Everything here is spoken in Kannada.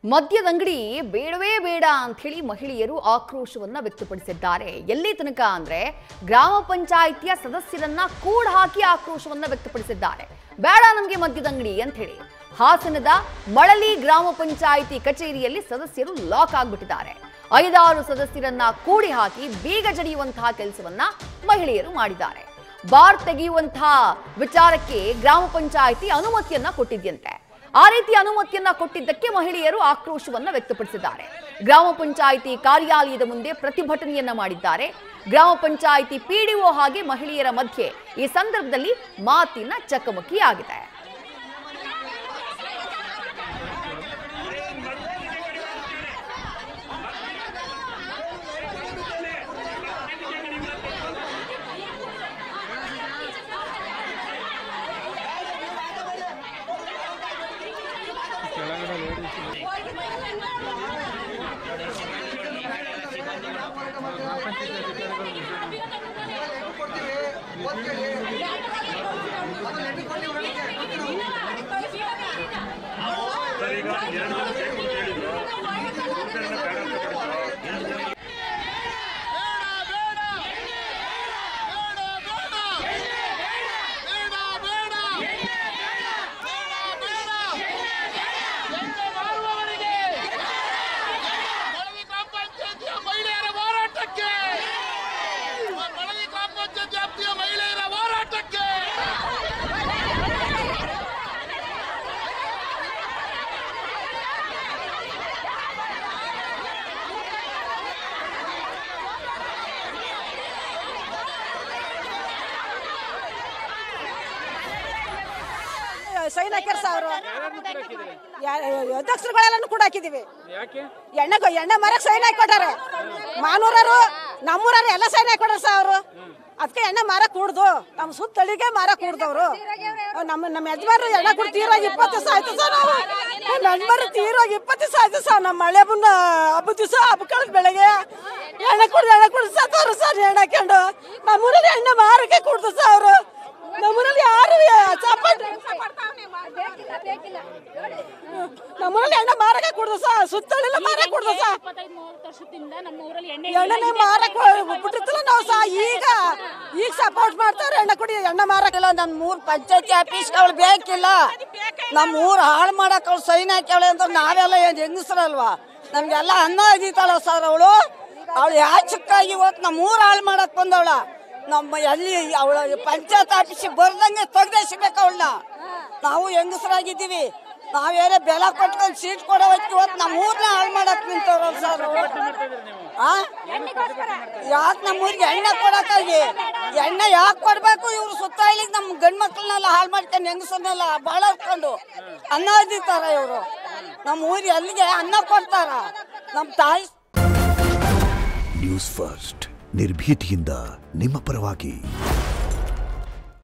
ಮದ್ಯದಂಗಡಿ ಬೇಡವೇ ಬೇಡ ಅಂತ ಹೇಳಿ ಮಹಿಳೆಯರು ಆಕ್ರೋಶವನ್ನ ವ್ಯಕ್ತಪಡಿಸಿದ್ದಾರೆ. ಎಲ್ಲಿ ತನಕ ಅಂದ್ರೆ ಗ್ರಾಮ ಪಂಚಾಯಿತಿಯ ಸದಸ್ಯರನ್ನ ಕೂಡ ಹಾಕಿ ಆಕ್ರೋಶವನ್ನ ವ್ಯಕ್ತಪಡಿಸಿದ್ದಾರೆ. ಬೇಡ ನಮಗೆ ಮದ್ಯದಂಗಡಿ ಅಂತ ಹೇಳಿ ಹಾಸನದ ಮಳಲಿ ಗ್ರಾಮ ಪಂಚಾಯಿತಿ ಕಚೇರಿಯಲ್ಲಿ ಸದಸ್ಯರು ಲಾಕ್ ಆಗಿಬಿಟ್ಟಿದ್ದಾರೆ. 5-6 ಸದಸ್ಯರನ್ನ ಕೂಡಿ ಹಾಕಿ ಬೀಗ ಜಡಿಯುವಂತಹ ಕೆಲಸವನ್ನ ಮಹಿಳೆಯರು ಮಾಡಿದ್ದಾರೆ. ಬಾರ್ ತೆಗೆಯುವಂತಹ ವಿಚಾರಕ್ಕೆ ಗ್ರಾಮ ಪಂಚಾಯಿತಿ ಅನುಮತಿಯನ್ನ ಕೊಟ್ಟಿದ್ಯಂತೆ. ಆ ರೀತಿ ಅನುಮತಿಯನ್ನ ಕೊಟ್ಟಿದ್ದಕ್ಕೆ ಮಹಿಳೆಯರು ಆಕ್ರೋಶವನ್ನ ವ್ಯಕ್ತಪಡಿಸಿದ್ದಾರೆ. ಗ್ರಾಮ ಪಂಚಾಯಿತಿ ಕಾರ್ಯಾಲಯದ ಮುಂದೆ ಪ್ರತಿಭಟನೆಯನ್ನ ಮಾಡಿದ್ದಾರೆ. ಗ್ರಾಮ ಪಂಚಾಯಿತಿ ಪಿಡಿಒ ಹಾಗೆ ಮಹಿಳೆಯರ ಮಧ್ಯೆ ಈ ಸಂದರ್ಭದಲ್ಲಿ ಮಾತಿನ ಚಕಮಕಿ ಆಗಿದೆ. ಸೈನ್ ಹಾಕ್ಯಾರ ಅವರು ಅಧ್ಯಕ್ಷರುಗಳೆಲ್ಲ ಕೂಡ ಹಾಕಿದೀವಿ. ಎಣ್ಣೆ ಮರಕ್ಕೆ ಸೈನ್ ಹಾಕೊಟ್ಟಾರೆ. ಮಾನೂರರು ನಮ್ಮೂರರು ಎಲ್ಲ ಸೈನ್ ಹಾಕೊಟ್ಟಾರ ಅವರು. ಅದಕ್ಕೆ ಎಣ್ಣೆ ಮಾರಕ್ ಕೂಡ್ದು ನಮ್ಮ ಸುತ್ತಳಿಗೆ ಮಾರಕ್ ಕೂಡ್ದವ್ರು. ನಮ್ಮ ಯಜಮಾನ್ರು ಎಣ್ಣೆ ಕುಡ್ ತೀರೋಗಿ 20 ದಿವಸ ಆಯ್ತು ಸರ್. ನಾವು ನಮ್ಮ ಯಜಮಾನ್ರು ತೀರೋಗಿ 20 ದಿವಸ ಆಯ್ತು ಸರ್. ನಮ್ಮ ಮಳೆ ಬಂದ ಹಬ್ಬದ ದಿವಸ ಹಬ್ಬ ಬೆಳಗ್ಗೆ ಎಣ್ಣೆ ಕುಡ್ದು ಸತ್ತವ್ರು ಸರ್. ಎಣ್ಣೆ ಹಾಕೊಂಡು ನಮ್ಮೂರಲ್ಲಿ ಎಣ್ಣೆ ಮಾರಕ್ಕೆ ಕೂಡ್ದು ಸರ್ ಅವರು. ನಮ್ಮೂರಲ್ಲಿ ಯಾರು ನಮ್ಮೂರಲ್ಲಿ ಎಣ್ಣೆ ಮಾರಕ್ಕೆ ಕೂಡ್ದು ಸರ್. ಸುತ್ತಳಿಲ್ಲ ಮಾರಕ್ಕೆ ಕೂಡ್ದು ಸರ್. ಎಣ್ಣೆ ಮಾರಕ್ ಬಿಟ್ಟಿರ್ತಿಲ್ಲ ನಾವು ಸಹ. ಈಗ ಸಪೋರ್ಟ್ ಮಾಡ್ತಾರೆ ಎಣ್ಣೆ ಕುಡಿ ಎಣ್ಣೆ ಮಾರಕ್ಕಿಲ್ಲ. ನಮ್ಮ ಊರ್ ಪಂಚಾಯತಿ ಆಫೀಸ್ ಅವಳು ಬೇಕಿಲ್ಲ. ನಮ್ಮ ಊರ್ ಹಾಳು ಮಾಡಕ್ ಅವಳು ಸೈನ್ ಹಾಕ್ಯಾಳೆ ಅಂತ ನಾವೆಲ್ಲ ಏನ್ ಹೆಂಗಸ್ರಲ್ವಾ? ನಮ್ಗೆಲ್ಲ ಅನ್ನ ಆಗಿತ್ತಲ್ಲ ಸರ್. ಅವಳು ಯಾಚಕ್ಕಾಗಿ ಇವತ್ತು ನಮ್ಮ ಊರ್ ಹಾಳು ಮಾಡಕ್ ಬಂದವಳ. ನಮ್ಮ ಎಲ್ಲಿ ಅವಳ ಪಂಚಾಯತ್ ಆಫೀಸಿಗೆ ಬರ್ದಂಗೆ ತೆಗ್ದೇಸಿಬೇಕು ಅವಳನ್ನ. ನಾವು ಹೆಂಗಸರಾಗಿದ್ದೀವಿ. ನಾವೇನೇ ಬೆಲೆ ಕೊಟ್ಕೊಂಡು ಸೀಟ್ ಕೊಡೋ ಇವತ್ತು ನಮ್ಮ ಊರ್ನ ಹಾಳು ಮಾಡಕ್ ನಿಂತವ್ರಲ್ಲ ಸರ್. ಯಾಕೆ ನಮ್ಮ ಊರಿಗೆ ಎಣ್ಣೆ ಕೊಡಕ್ಕಾಗಿ ಎಣ್ಣೆ ಯಾಕೆ ಕೊಡ್ಬೇಕು? ಇವ್ರು ಸುತ್ತ ಇಲ್ಲಿಗೆ ನಮ್ಮ ಗಂಡು ಮಕ್ಕಳನ್ನೆಲ್ಲ ಹಾಳು ಮಾಡ್ಕೊಂಡು ಹೆಂಗಸನ್ನೆಲ್ಲ ಬಾಳ ಹಾಕೊಂಡು ಅನ್ನ ಅದಿತಾರ ಇವರು. ನಮ್ಮ ಊರಿಗೆ ಎಲ್ಲಿಗೆ ಅನ್ನ ಕೊಡ್ತಾರ ನಮ್ಮ ತಾಯಿ. ನ್ಯೂಸ್ ಫಸ್ಟ್ ನಿರ್ಭೀತಿಯಿಂದ ನಿಮ್ಮ ಪರವಾಗಿ.